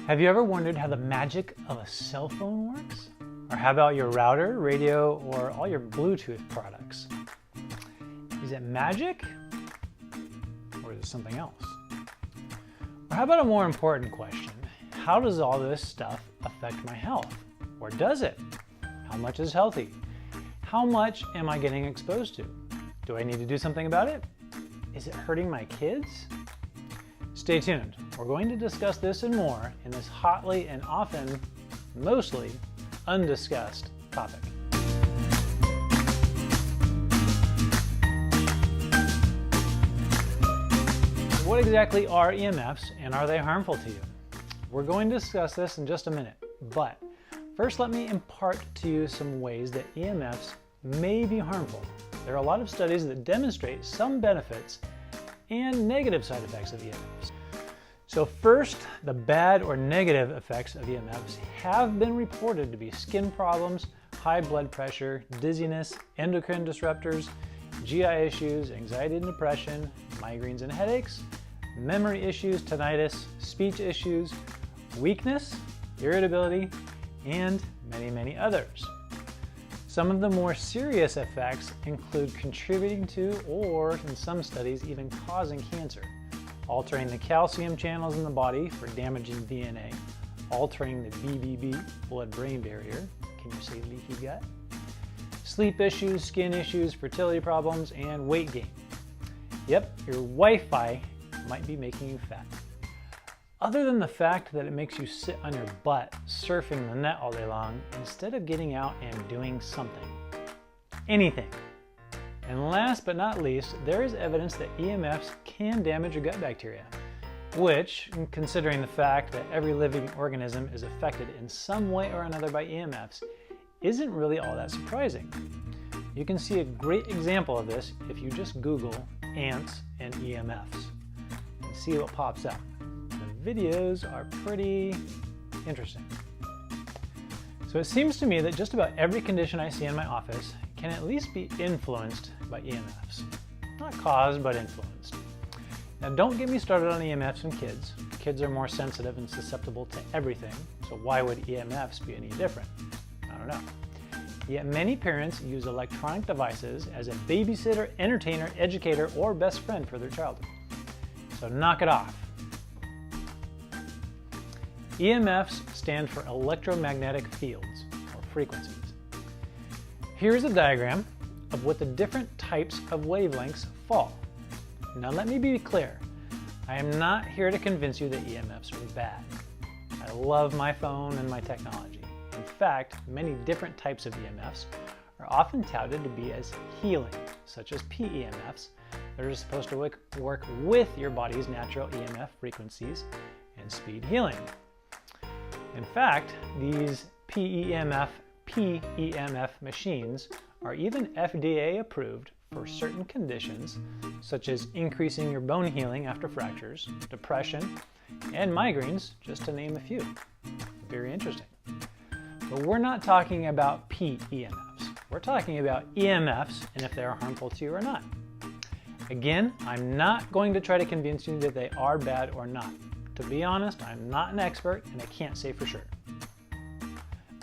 Have you ever wondered how the magic of a cell phone works? Or how about your router, radio, or all your Bluetooth products? Is it magic? Or is it something else? Or how about a more important question? How does all this stuff affect my health? Or does it? How much is healthy? How much am I getting exposed to? Do I need to do something about it? Is it hurting my kids? Stay tuned. We're going to discuss this and more in this hotly and often, mostly, undiscussed topic. What exactly are EMFs and are they harmful to you? We're going to discuss this in just a minute, but first let me impart to you some ways that EMFs may be harmful. There are a lot of studies that demonstrate some benefits and negative side effects of EMFs. So first, the bad or negative effects of EMFs have been reported to be skin problems, high blood pressure, dizziness, endocrine disruptors, GI issues, anxiety and depression, migraines and headaches, memory issues, tinnitus, speech issues, weakness, irritability, and many, many others. Some of the more serious effects include contributing to, or in some studies, even causing cancer, altering the calcium channels in the body for damaging DNA, altering the BBB, blood-brain barrier, can you say leaky gut? Sleep issues, skin issues, fertility problems, and weight gain. Yep, your Wi-Fi might be making you fat. Other than the fact that it makes you sit on your butt surfing the net all day long instead of getting out and doing something. Anything. And last but not least, there is evidence that EMFs can damage your gut bacteria, which, considering the fact that every living organism is affected in some way or another by EMFs, isn't really all that surprising. You can see a great example of this if you just Google ants and EMFs and see what pops up. The videos are pretty interesting. So it seems to me that just about every condition I see in my office can at least be influenced by EMFs. Not caused, but influenced. Now don't get me started on EMFs in kids. Kids are more sensitive and susceptible to everything, so why would EMFs be any different? I don't know. Yet many parents use electronic devices as a babysitter, entertainer, educator, or best friend for their child. So knock it off. EMFs stand for electromagnetic fields, or frequencies. Here's a diagram of what the different types of wavelengths fall. Now let me be clear, I am not here to convince you that EMFs are bad. I love my phone and my technology. In fact, many different types of EMFs are often touted to be as healing, such as PEMFs, that are supposed to work with your body's natural EMF frequencies and speed healing. In fact, these PEMF machines are even FDA approved for certain conditions, such as increasing your bone healing after fractures, depression, and migraines, just to name a few. Very interesting. But we're not talking about PEMFs. We're talking about EMFs and if they are harmful to you or not. Again, I'm not going to try to convince you that they are bad or not. To be honest, I'm not an expert and I can't say for sure.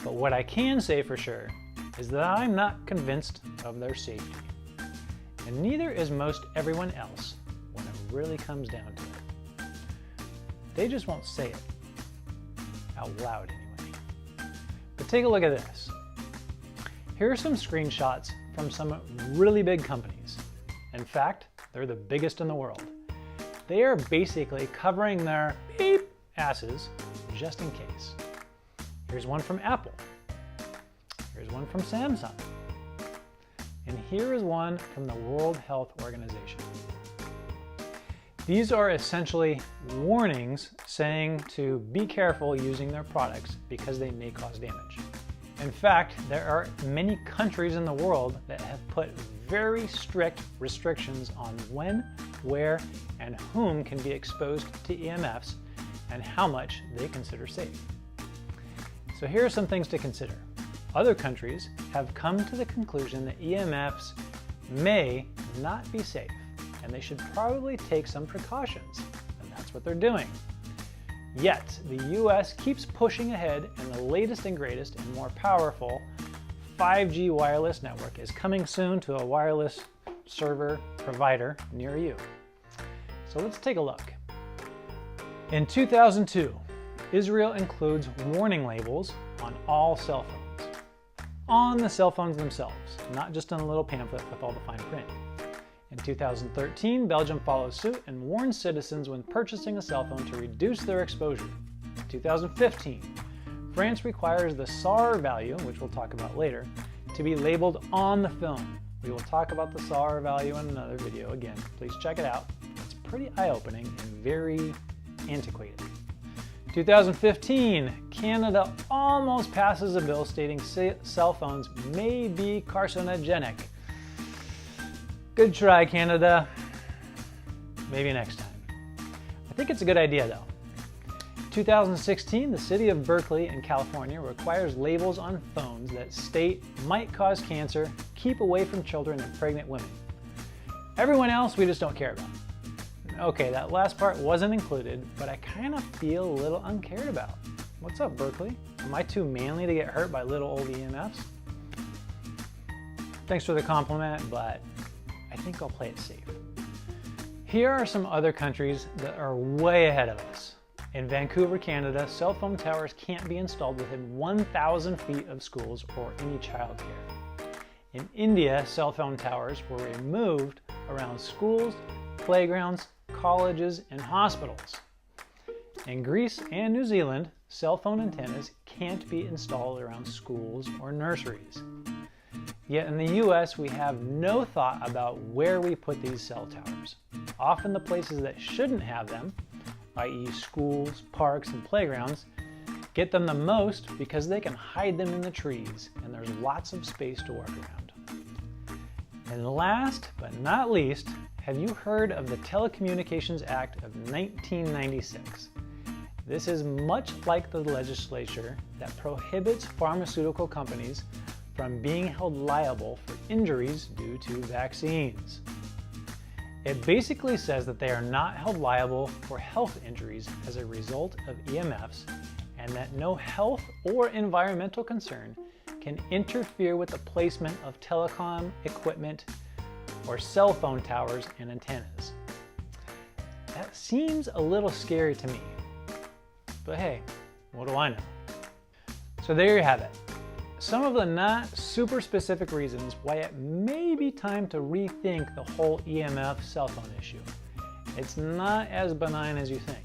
But what I can say for sure is that I'm not convinced of their safety. And neither is most everyone else when it really comes down to it. They just won't say it. Out loud anyway. But take a look at this. Here are some screenshots from some really big companies. In fact, they're the biggest in the world. They are basically covering their beep asses just in case. Here's one from Apple. Here's one from Samsung. And here is one from the World Health Organization. These are essentially warnings saying to be careful using their products because they may cause damage. In fact, there are many countries in the world that have put very strict restrictions on when, where, and whom can be exposed to EMFs and how much they consider safe. So here are some things to consider. Other countries have come to the conclusion that EMFs may not be safe and they should probably take some precautions, and that's what they're doing. Yet, the US keeps pushing ahead, and the latest and greatest and more powerful 5G wireless network is coming soon to a wireless server provider near you. So let's take a look. In 2002, Israel includes warning labels on all cell phones. On the cell phones themselves, not just on a little pamphlet with all the fine print. In 2013, Belgium follows suit and warns citizens when purchasing a cell phone to reduce their exposure. In 2015, France requires the SAR value, which we'll talk about later, to be labeled on the phone. We will talk about the SAR value in another video. Again, please check it out. It's pretty eye-opening and very antiquated. 2015, Canada almost passes a bill stating cell phones may be carcinogenic. Good try, Canada. Maybe next time. I think it's a good idea though. 2016, the city of Berkeley in California requires labels on phones that state might cause cancer, keep away from children and pregnant women. Everyone else we just don't care about. Okay, that last part wasn't included, but I kind of feel a little uncared about. What's up, Berkeley? Am I too manly to get hurt by little old EMFs? Thanks for the compliment, but I think I'll play it safe. Here are some other countries that are way ahead of us. In Vancouver, Canada, cell phone towers can't be installed within 1,000 feet of schools or any childcare. In India, cell phone towers were removed around schools, playgrounds, colleges, and hospitals. In Greece and New Zealand, cell phone antennas can't be installed around schools or nurseries. Yet in the US, we have no thought about where we put these cell towers. Often the places that shouldn't have them, i.e. schools, parks, and playgrounds, get them the most because they can hide them in the trees and there's lots of space to work around. And last but not least, have you heard of the Telecommunications Act of 1996? This is much like the legislature that prohibits pharmaceutical companies from being held liable for injuries due to vaccines. It basically says that they are not held liable for health injuries as a result of EMFs, and that no health or environmental concern can interfere with the placement of telecom equipment or cell phone towers and antennas. That seems a little scary to me, but hey, what do I know? So there you have it. Some of the not super specific reasons why it may be time to rethink the whole EMF cell phone issue. It's not as benign as you think.